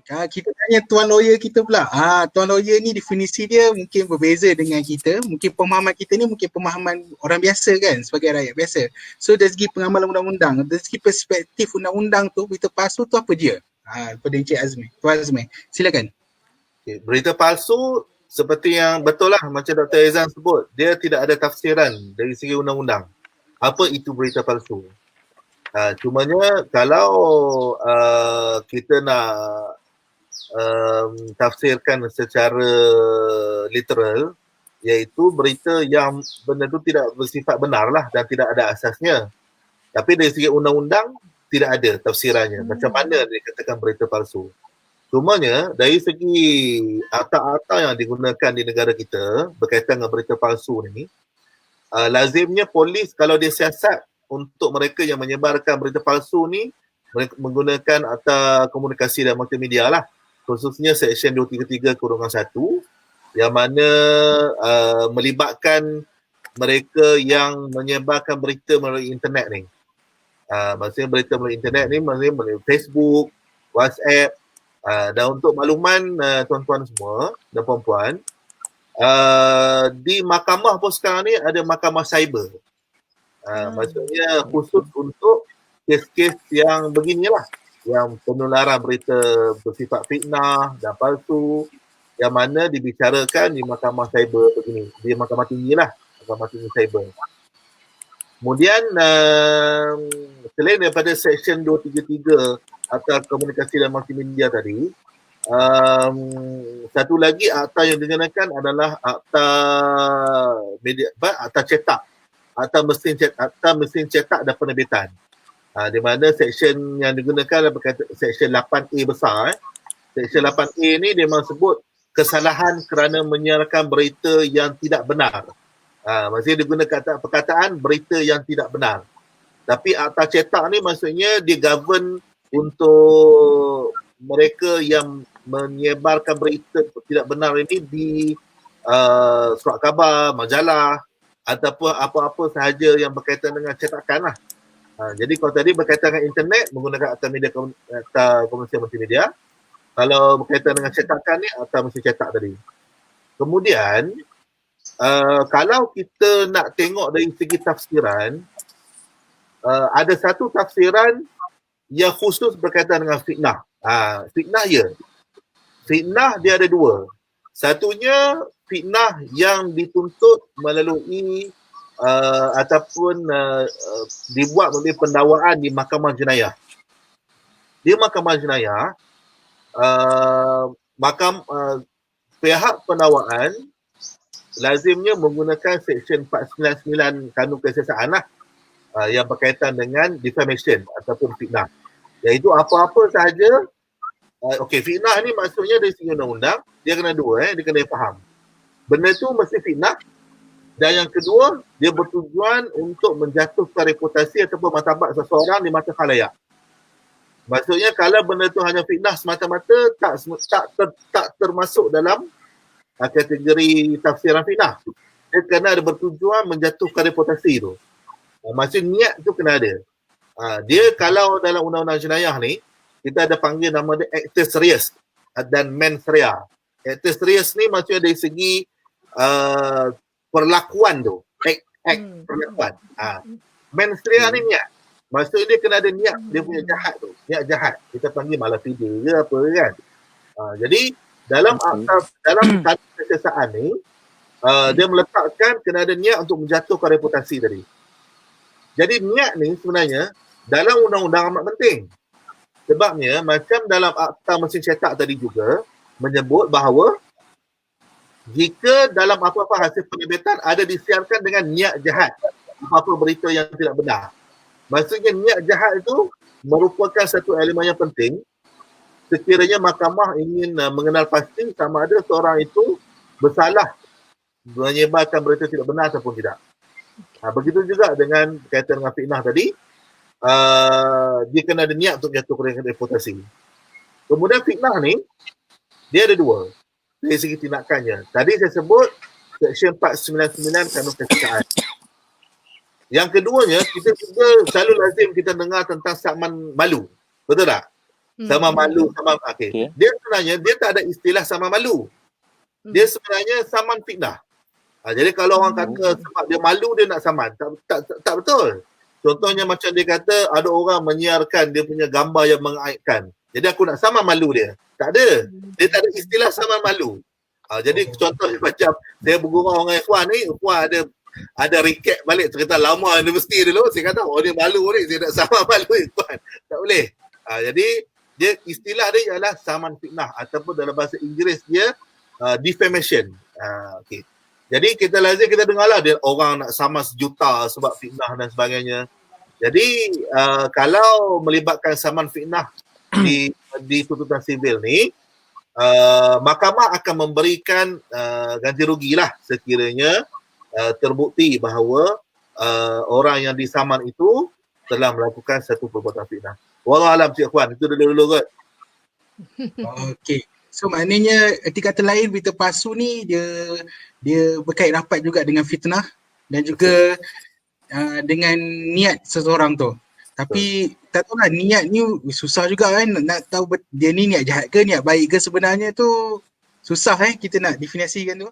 Kita tanya tuan lawyer kita pula. Tuan lawyer ni definisi dia mungkin berbeza dengan kita. Mungkin pemahaman kita ni mungkin pemahaman orang biasa kan, sebagai rakyat biasa. So dari segi pengamalan undang-undang, dari segi perspektif undang-undang tu, berita palsu tu apa dia? Pada Encik Azmi. Tuan Azmi, silakan. Okay. Berita palsu seperti yang betul lah macam Dr. Ezan sebut, dia tidak ada tafsiran dari segi undang-undang. Apa itu berita palsu? Cumanya kalau kita nak tafsirkan secara literal, iaitu berita yang benda tu tidak bersifat benar lah dan tidak ada asasnya. Tapi dari segi undang-undang tidak ada tafsirannya. Macam mana dikatakan berita palsu? Cumanya dari segi akta-akta yang digunakan di negara kita berkaitan dengan berita palsu ni, lazimnya polis kalau dia siasat untuk mereka yang menyebarkan berita palsu ni, mereka menggunakan akta komunikasi dan multimedia lah, khususnya Seksyen 233-1 yang mana melibatkan mereka yang menyebarkan berita melalui internet ni. Maksudnya berita melalui internet ni maksudnya melalui Facebook, WhatsApp. Dan untuk makluman tuan-tuan semua dan puan-puan, di mahkamah pun sekarang ni ada mahkamah cyber. Maksudnya khusus untuk kes-kes yang beginilah, yang penularan berita bersifat fitnah dan palsu, yang mana dibicarakan di mahkamah cyber begini, di mahkamah tinggi lah, mahkamah tinggi cyber. Kemudian selain daripada Seksyen 233 Akta Komunikasi dan Multimedia tadi, satu lagi akta yang digunakan adalah akta media, akta cetak, akta mesin cetak dan penerbitan. Di mana seksyen yang digunakan adalah Seksyen 8A besar. Seksyen 8A ni dia memang sebut kesalahan kerana menyiarkan berita yang tidak benar. Maksudnya digunakan perkataan berita yang tidak benar. Tapi akta cetak ni maksudnya dia govern untuk mereka yang menyebarkan berita tidak benar ini di surat khabar, majalah ataupun apa-apa sahaja yang berkaitan dengan cetakan lah. Jadi kalau tadi berkaitan dengan internet menggunakan akta komunikasi multimedia. Kalau berkaitan dengan cetakan ni akta mesin cetak tadi. Kemudian kalau kita nak tengok dari segi tafsiran, ada satu tafsiran yang khusus berkaitan dengan fitnah. Fitnah fitnah dia ada dua. Satunya fitnah yang dituntut melalui ataupun dibuat melalui pendakwaan di mahkamah jenayah. Di mahkamah jenayah, pihak pendakwaan lazimnya menggunakan Seksyen 499 Kanun Kesiasaan lah, yang berkaitan dengan defamation ataupun fitnah. Iaitu apa-apa sahaja. Fitnah ni maksudnya dari segi undang-undang, dia kena dua, dia kena faham. Benda tu mesti fitnah. Dan yang kedua, dia bertujuan untuk menjatuhkan reputasi ataupun martabat seseorang di mata khalayak. Maksudnya kalau benda tu hanya fitnah semata-mata, tak termasuk dalam kategori tafsiran fitnah. Dia kena ada bertujuan menjatuhkan reputasi tu. Maksud niat tu kena ada. Dia kalau dalam undang-undang jenayah ni, kita ada panggil nama dia actus reus dan mens rea. Actus reus ni maksudnya dari segi perlakuan tu. Perlakuan. Mens rea ni niat. Maksudnya dia kena ada niat, dia punya jahat tu. Niat jahat. Kita panggil malafide ke apa kan. Jadi dalam kanun kesiasaan ni, dia meletakkan kena ada niat untuk menjatuhkan reputasi tadi. Jadi niat ni sebenarnya dalam undang-undang amat penting. Sebabnya macam dalam akta mesin cetak tadi juga menyebut bahawa jika dalam apa-apa hasil penerbitan ada disiarkan dengan niat jahat, apa-apa berita yang tidak benar. Maksudnya niat jahat itu merupakan satu elemen yang penting sekiranya mahkamah ingin mengenal pasti sama ada seorang itu bersalah menyebarkan berita tidak benar ataupun tidak. Begitu juga dengan berkaitan dengan fitnah tadi, dia kena ada niat untuk menjatuhkan reputasi. Kemudian fitnah ni, dia ada dua dari segi tindakannya. Tadi saya sebut Seksyen 499 Kanun Kesiasaan. Yang keduanya, kita juga selalu lazim kita dengar tentang sakman malu. Betul tak? Sama malu, sama Okey. Dia sebenarnya dia tak ada istilah sama malu. Dia sebenarnya saman fitnah. Jadi kalau orang kata sebab dia malu dia nak saman, tak betul. Contohnya macam dia kata ada orang menyiarkan dia punya gambar yang mengaibkan. Jadi aku nak saman malu dia. Tak ada. Dia tak ada istilah saman malu. Jadi contohnya macam saya bergurau dengan Ikhwan ni, Ikhwan ada recap balik cerita lama universiti dulu. Saya kata, oh dia malu ni, saya nak saman malu Ikhwan. Tak boleh. Jadi dia istilah dia ialah saman fitnah ataupun dalam bahasa Inggeris dia defamation. Okey. Jadi kita dengarlah dia orang nak saman sejuta sebab fitnah dan sebagainya. Jadi kalau melibatkan saman fitnah di tuntutan sivil ni, mahkamah akan memberikan ganti rugi lah sekiranya terbukti bahawa orang yang disaman itu telah melakukan satu perbuatan fitnah. Wallahualam Cik Puan, itu dulu kot. Okey. So maknanya erti kata lain berita palsu ni dia berkait rapat juga dengan fitnah dan juga dengan niat seseorang tu. Tapi tak tahulah niat ni susah juga kan nak tahu dia ni niat jahat ke niat baik ke sebenarnya tu susah kita nak definisikan tu.